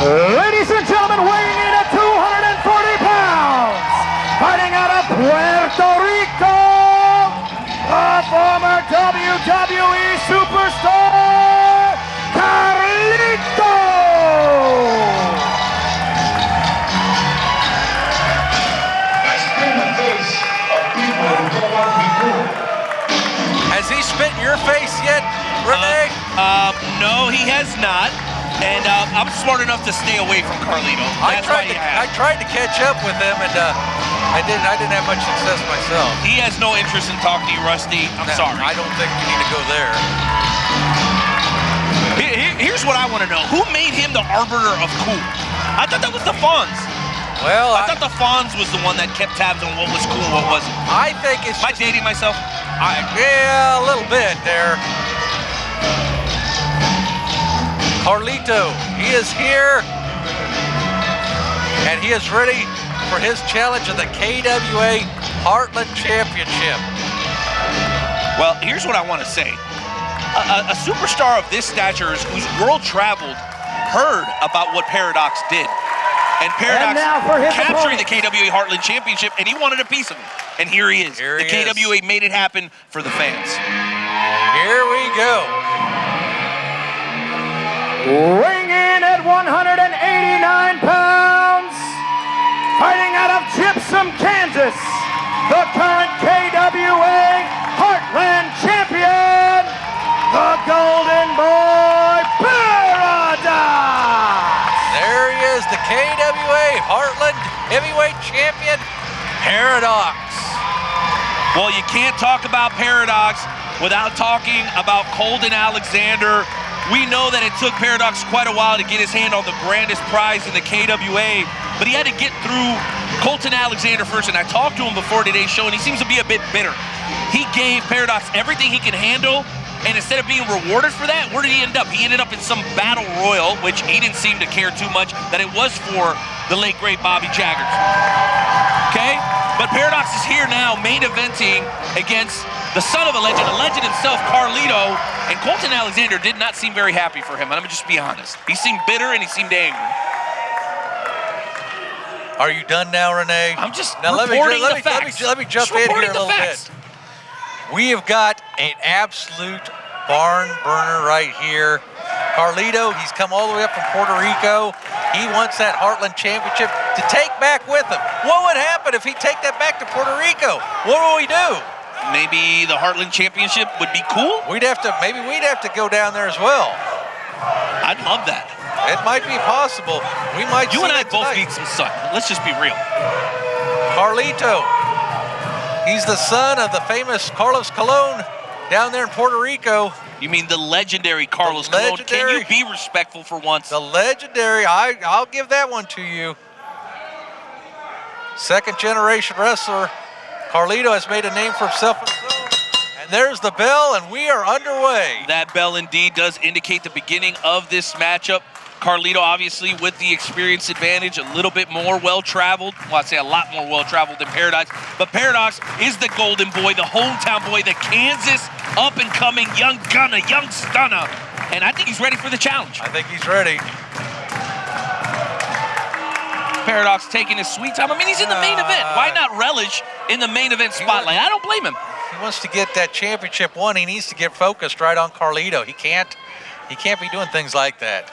Ladies and gentlemen, weighing in at 240 pounds, fighting out of Puerto Rico, the former WWE superstar, Carlito! Has he spit in your face yet, Renee? No, he has not. And I'm smart enough to stay away from Carlito. I tried to catch up with him, and I didn't have much success myself. He has no interest in talking to you, Rusty. I'm sorry. I don't think we need to go there. Here's what I want to know. Who made him the arbiter of cool? I thought that was the Fonz. Well, I thought the Fonz was the one that kept tabs on what was cool and what wasn't. I think it's. Am I dating myself? Yeah, a little bit there. Carlito, he is here, and he is ready for his challenge of the KWA Heartland Championship. Well, here's what I want to say. A superstar of this stature who's world traveled heard about what Paradox did. And Paradox capturing the KWA Heartland Championship, and he wanted a piece of it. And here he is. The KWA made it happen for the fans. Here we go. Weighing in at 189 pounds, fighting out of Gypsum, Kansas, the current KWA Heartland Champion, the Golden Boy Paradox! There he is, the KWA Heartland Heavyweight Champion, Paradox. Well, you can't talk about Paradox without talking about Colton Alexander. We know that it took Paradox quite a while to get his hand on the grandest prize in the KWA, but he had to get through Colton Alexander first, and I talked to him before today's show, and he seems to be a bit bitter. He gave Paradox everything he could handle, and instead of being rewarded for that, where did he end up? He ended up in some battle royal, which he didn't seem to care too much, that it was for the late, great Bobby Jaggers. Okay? But Paradox is here now, main eventing against the son of a legend himself, Carlito, and Colton Alexander did not seem very happy for him. I'm gonna just be honest. He seemed bitter and he seemed angry. Are you done now, Renee? I'm just reporting the facts. Let me jump in here a little bit. We have got an absolute barn burner right here. Carlito, he's come all the way up from Puerto Rico. He wants that Heartland Championship to take back with him. What would happen if he take that back to Puerto Rico? What will we do? Maybe the Heartland Championship would be cool? Maybe we'd have to go down there as well. I'd love that. It might be possible. We might. You and I both need some sun. Let's just be real. Carlito, he's the son of the famous Carlos Colon down there in Puerto Rico. You mean the legendary Carlos Colon? Can you be respectful for once? The legendary, I'll give that one to you. Second generation wrestler. Carlito has made a name for himself in his own. And there's the bell, and we are underway. That bell indeed does indicate the beginning of this matchup. Carlito, obviously, with the experience advantage, a little bit more well-traveled. Well, I'd say a lot more well-traveled than Paradox. But Paradox is the golden boy, the hometown boy, the Kansas up-and-coming young gunner, young stunner. And I think he's ready for the challenge. I think he's ready. Paradox taking his sweet time. I mean, he's in the main event. Why not relish in the main event spotlight? I don't blame him. He wants to get that championship won. He needs to get focused right on Carlito. He can't be doing things like that.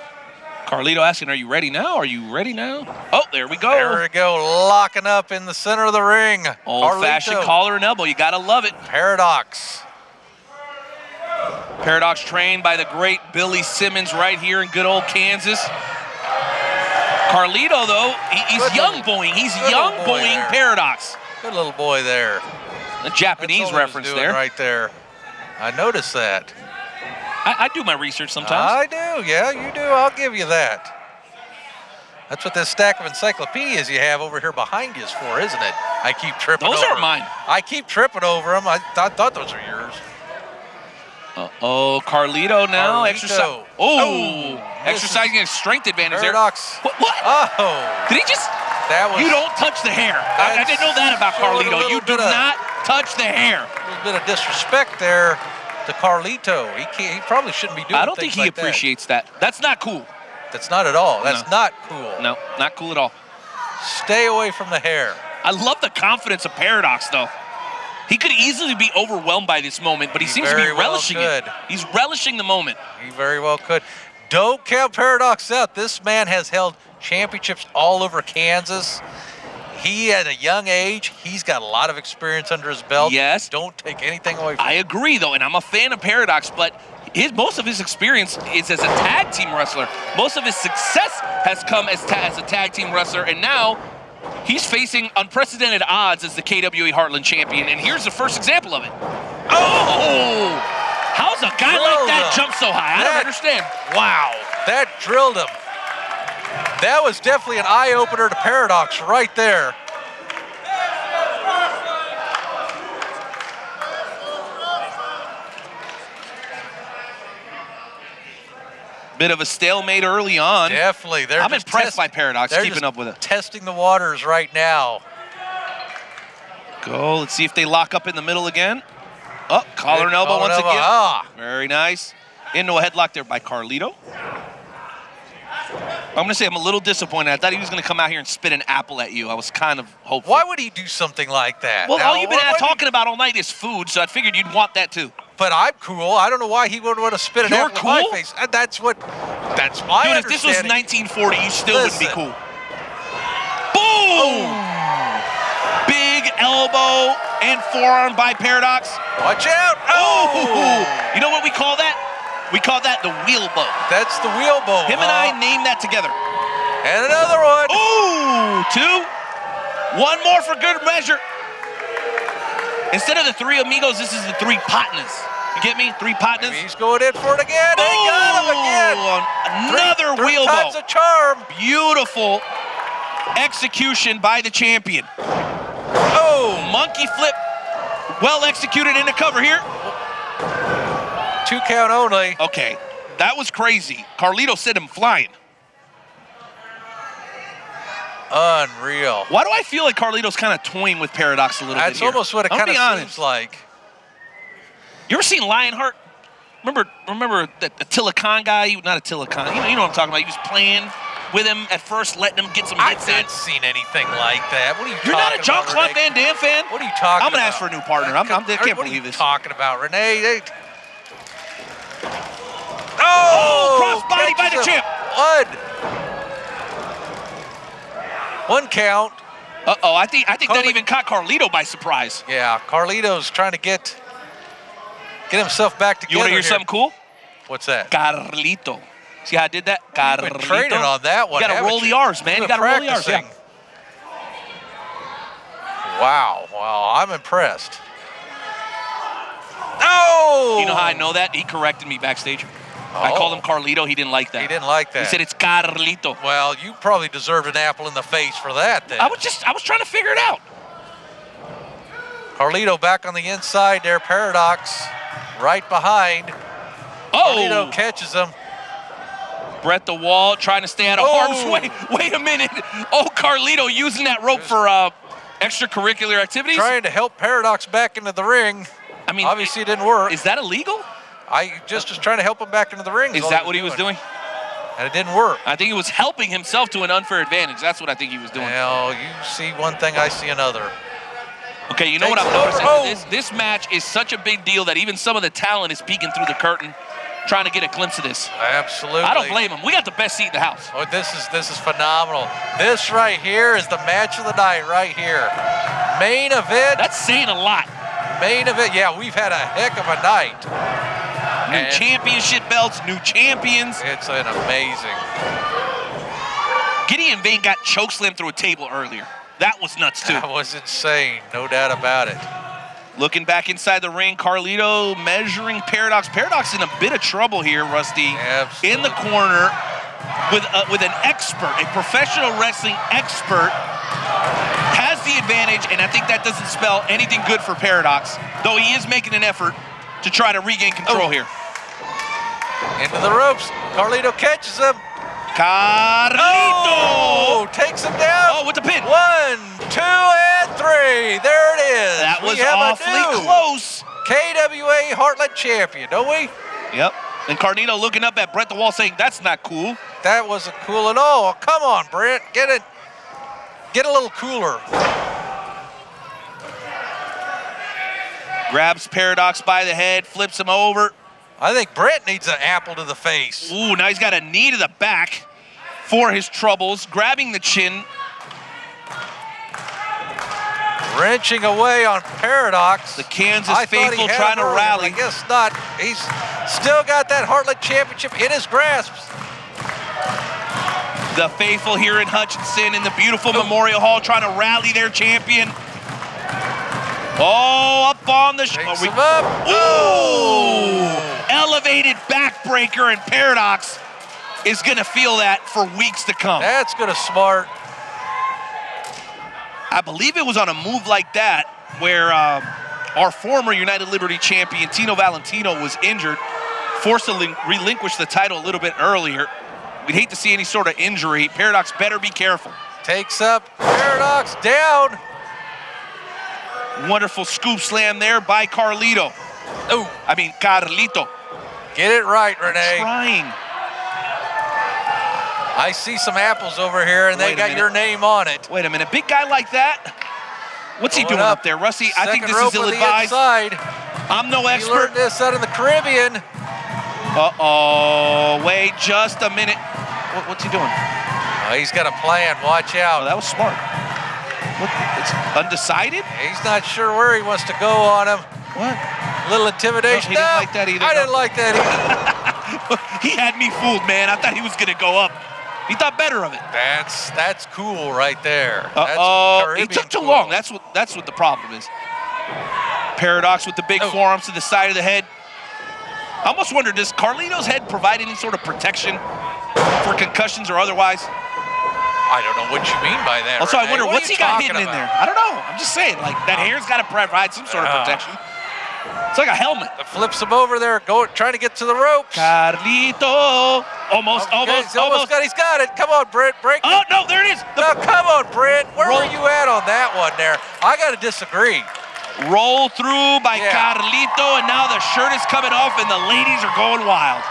Carlito asking, are you ready now? Are you ready now? Oh, there we go. There we go, locking up in the center of the ring. Old-fashioned collar and elbow. You got to love it. Paradox. Paradox trained by the great Billy Simmons right here in good old Kansas. Carlito, though, he's young boying. He's young boying Paradox. Good little boy there. A Japanese reference there. Right there. I noticed that. I do my research sometimes. I do, yeah, you do. I'll give you that. That's what this stack of encyclopedias you have over here behind you is for, isn't it? I keep tripping over them. Those are mine. I keep tripping over them. I thought those were yours. Uh-oh, Carlito now. Exercise. Exercising his strength advantage Paradox. there. What? Oh. Did he just? That was. You don't touch the hair. I didn't know that about Carlito. You do not touch the hair. A little bit of disrespect there to Carlito. He probably shouldn't be doing things like that. I don't think he appreciates that. That's not cool. That's not at all. That's not cool. No, not cool at all. Stay away from the hair. I love the confidence of Paradox, though. He could easily be overwhelmed by this moment, but he seems to be relishing it. He's relishing the moment. He very well could. Don't count Paradox out. This man has held championships all over Kansas. He, at a young age, he's got a lot of experience under his belt. Yes. Don't take anything away from him. I agree, though, and I'm a fan of Paradox, but most of his experience is as a tag team wrestler. Most of his success has come as a tag team wrestler, and now he's facing unprecedented odds as the KWA Heartland champion, and here's the first example of it. Oh! How's a guy like that jump so high? I don't understand. Wow, that drilled him. That was definitely an eye-opener to Paradox right there. Bit of a stalemate early on. Definitely. I'm impressed by Paradox keeping up with it. Testing the waters right now. Go. Let's see if they lock up in the middle again. Oh, collar and elbow once again. Ah. Very nice. Into a headlock there by Carlito. I'm going to say I'm a little disappointed. I thought he was going to come out here and spit an apple at you. I was kind of hopeful. Why would he do something like that? Well, all you've been talking about all night is food, so I figured you'd want that too. But I'm cool. I don't know why he would want to spit an apple in my face. That's my Dude, if this was 1940, you still wouldn't be cool. Boom! Big elbow and forearm by Paradox. Watch out! Oh! You know what we call that? We call that the wheelbow. That's the wheelbow. Him and I named that together. And another one. Ooh, 2. One more for good measure. Instead of the 3 amigos, this is the 3 partners. You get me? 3 partners. He's going in for it again. They got him again. Another three wheelbow. times a charm. Beautiful execution by the champion. Oh, monkey flip. Well executed in the cover here. 2 count only. Okay, that was crazy. Carlito sent him flying. Unreal. Why do I feel like Carlito's kind of toying with Paradox a little bit That's here? almost what it kind of seems like. You ever seen Lionheart? Remember that Attila Khan guy? Not Attila Khan. You know what I'm talking about. He was playing with him at first, letting him get some hits in. I've not seen anything like that. What are you You're talking not a Jean-Claude about, Van Damme fan? What are you talking about? I'm going to ask for a new partner. I can't believe this. What are you talking about, Renee? Crossbody by the champ. One count. Uh-oh, I think that even caught Carlito by surprise. Yeah, Carlito's trying to get himself back together. You want to hear something cool? What's that? Carlito. See how I did that? Carlito. You've been training on that one. You got to roll the R's, man. You got to roll the R's. Yeah. Wow. Well, I'm impressed. Oh! You know how I know that? He corrected me backstage. I called him Carlito. He didn't like that. He didn't like that. He said it's Carlito. Well, you probably deserved an apple in the face for that then. I was trying to figure it out. Carlito back on the inside there. Paradox right behind. Oh! Carlito catches him. Brett the Wall trying to stay out of harm's way. Wait a minute. Oh, Carlito using that rope for extracurricular activities? Trying to help Paradox back into the ring. I mean, obviously it didn't work. Is that illegal? I just was trying to help him back into the ring. Is that what he was doing? And it didn't work. I think he was helping himself to an unfair advantage. That's what I think he was doing. Well, you see one thing, I see another. Okay, you know what I'm noticing? This match is such a big deal that even some of the talent is peeking through the curtain, trying to get a glimpse of this. Absolutely. I don't blame him. We got the best seat in the house. Oh, this is phenomenal. This right here is the match of the night right here. Main event. That's saying a lot. Main event. Yeah, we've had a heck of a night. New championship belts, new champions. It's an amazing. Gideon Vane got chokeslammed through a table earlier. That was nuts too. That was insane, no doubt about it. Looking back inside the ring, Carlito measuring Paradox. Paradox in a bit of trouble here, Rusty. Absolutely. In the corner with an expert, a professional wrestling expert, has the advantage, and I think that doesn't spell anything good for Paradox, though he is making an effort to try to regain control here. Into the ropes. Carlito catches him. Carlito! Oh, takes him down. Oh, with the pin. 1, 2, and 3. There it is. That was we have awfully a new close. KWA Heartland champion, don't we? Yep. And Carlito looking up at Brett the Wall saying, that's not cool. That wasn't cool at all. Oh, come on, Brent. Get a little cooler. Grabs Paradox by the head, flips him over. I think Brent needs an apple to the face. Ooh, now he's got a knee to the back for his troubles, grabbing the chin. Wrenching away on Paradox. The Kansas faithful trying to rally. I guess not. He's still got that Heartland Championship in his grasp. The faithful here in Hutchinson in the beautiful Memorial Hall trying to rally their champion. Oh, up on the... Takes him up. Ooh! Elevated backbreaker, and Paradox is going to feel that for weeks to come. That's going to smart. I believe it was on a move like that where our former United Liberty champion, Tino Valentino, was injured, forced to relinquish the title a little bit earlier. We'd hate to see any sort of injury. Paradox better be careful. Takes up Paradox down. Wonderful scoop slam there by Carlito. Carlito. Get it right, Renee. Trying. I see some apples over here, and they got your name on it. Wait a minute. Big guy like that? What's he doing up there, Rusty? I think this is ill-advised. I'm no expert. He learned this out in the Caribbean. Uh-oh. Wait just a minute. What's he doing? Oh, he's got a plan. Watch out. Oh, that was smart. What? It's undecided? He's not sure where he wants to go on him. What? A little intimidation. No, he didn't like that either. I didn't like that either. He had me fooled, man. I thought he was going to go up. He thought better of it. That's cool right there. He took too long. That's what the problem is. Paradox with the big forearms to the side of the head. I almost wonder, does Carlito's head provide any sort of protection for concussions or otherwise? I don't know what you mean by that. Also, I wonder what's he got hidden in there. I don't know. I'm just saying, like that hair's got to provide some sort of protection. It's like a helmet. It flips him over there, trying to get to the ropes. Carlito. Almost. He's got it. Come on, Brent. Break. Oh, no, there it is. No, come on, Brent. Where were you at on that one there? I got to disagree. Roll through by Carlito, and now the shirt is coming off, and the ladies are going wild.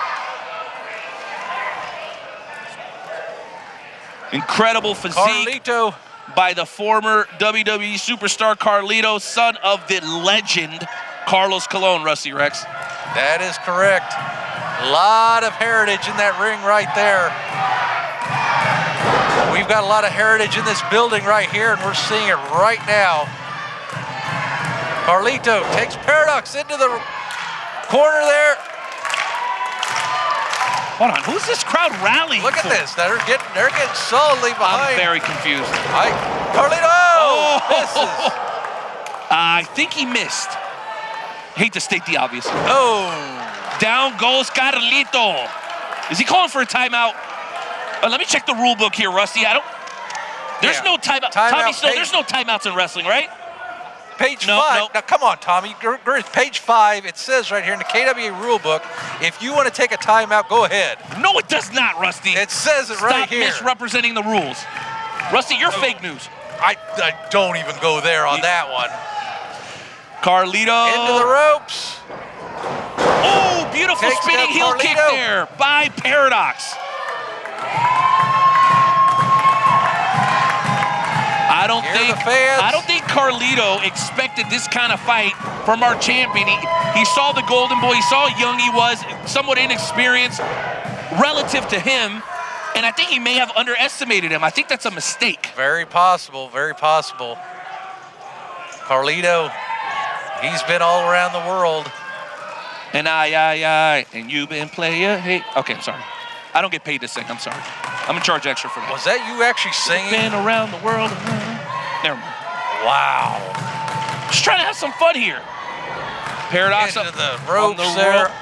Incredible physique by the former WWE superstar Carlito, son of the legend Carlos Colon, Rusty Rex. That is correct. A lot of heritage in that ring right there. We've got a lot of heritage in this building right here, and we're seeing it right now. Carlito takes Paradox into the corner there. Hold on, who's this crowd rallying Look at this, they're getting solidly behind. I'm very confused. Carlito misses. I think he missed. Hate to state the obvious. Oh. Down goes Carlito. Is he calling for a timeout? Let me check the rule book here, Rusty. There's no timeout. Tommy Snow, there's no timeouts in wrestling, right? Page 5. Now, come on, Tommy. Page 5, it says right here in the KWA rule book, if you want to take a timeout, go ahead. No, it does not, Rusty. It says it right here. Stop misrepresenting the rules. Rusty, you're fake news. I don't even go there on that one. Carlito. Into the ropes. Oh, beautiful spinning heel kick there by Paradox. I don't think Carlito expected this kind of fight from our champion. He saw the Golden Boy, he saw how young he was, somewhat inexperienced relative to him, and I think he may have underestimated him. I think that's a mistake. Very possible, very possible. Carlito, he's been all around the world. And and you've been player. Hey, okay, I'm sorry. I don't get paid to sing, I'm sorry. I'm in charge extra for that. Was that you actually singing? Been around the world. Never mind. Wow. Just trying to have some fun here. Paradox into up the ropes on the there.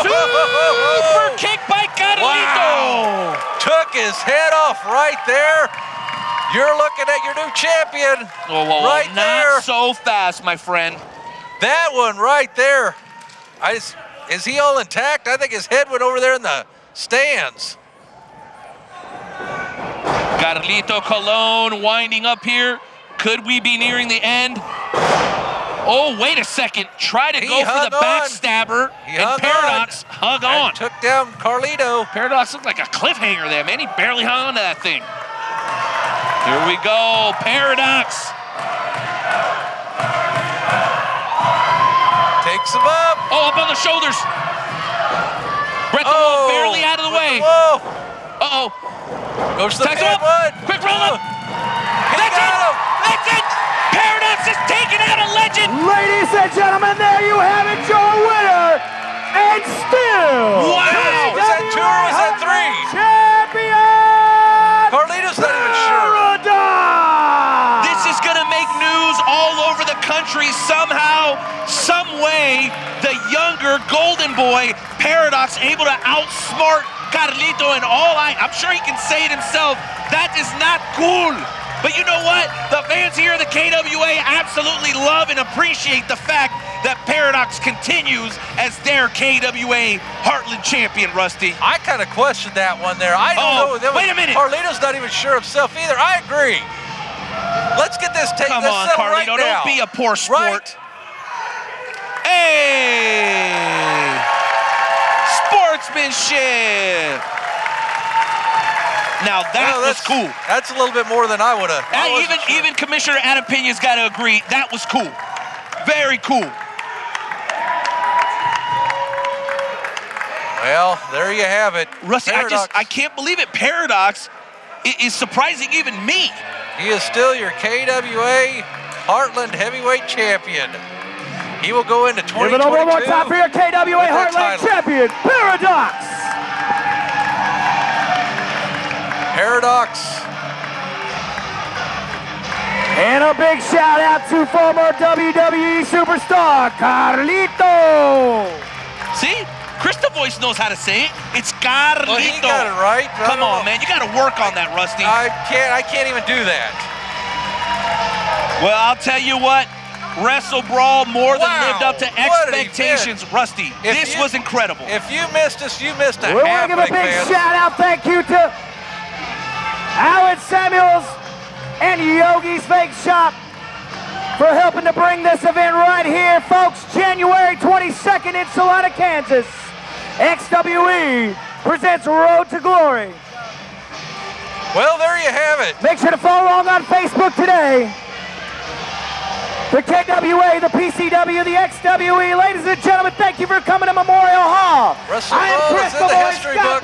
Super kick by Carlito. Wow. Took his head off right there. You're looking at your new champion. Right there. Not so fast, my friend. That one right there. Is he all intact? I think his head went over there in the stands. Carlito Colon winding up here. Could we be nearing the end? Oh, wait a second. Try to go for the backstabber, and Paradox hung on. Took down Carlito. Paradox looked like a cliffhanger there, man. He barely hung on to that thing. Here we go, Paradox. Takes him up. Oh, up on the shoulders. Brett the Wall barely out of the way. Uh-oh. Goes to the him up. Quick roll up. That's it. That's it. Paradox has taken out a legend. Ladies and gentlemen, there you have it, your winner, and still Wow. Was that 2 or was that 3? champion, Carlito's not even sure. Paradox. This is going to make news all over the country somehow, some way. The younger golden boy, Paradox, able to outsmart Carlito, and I'm sure he can say it himself, that is not cool. But you know what? The fans here at the KWA absolutely love and appreciate the fact that Paradox continues as their KWA Heartland champion, Rusty. I kind of questioned that one there. I don't know. Wait a minute. Carlito's not even sure himself either. I agree. Let's get this taken. Come on, Carlito. Don't be a poor sport. Hey! Sportsmanship. Now that was cool. That's a little bit more than I would have. Even Commissioner Adam Pena's got to agree. That was cool. Very cool. Well, there you have it. Rusty, I can't believe it. Paradox is surprising even me. He is still your KWA Heartland Heavyweight Champion. He will go into 2022. Give it up one more time for your KWA Heartland champion, Paradox. Paradox. And a big shout out to former WWE superstar, Carlito. See? Crystal Voice knows how to say it. It's Carlito. Well, he got it right. Come on, man. You got to work on that, Rusty. I can't even do that. Well, I'll tell you what. WrestleBrawl more than lived up to expectations. Rusty, this was incredible. If you missed us, you missed a We want to give a big shout out, thank you to Alan Samuels and Yogi's Fake Shop for helping to bring this event right here, folks. January 22nd in Salina, Kansas. XWE presents Road to Glory. Well, there you have it. Make sure to follow along on Facebook today. The KWA, the PCW, the XWE. Ladies and gentlemen, thank you for coming to Memorial Hall. WrestleBrawl is in the history book.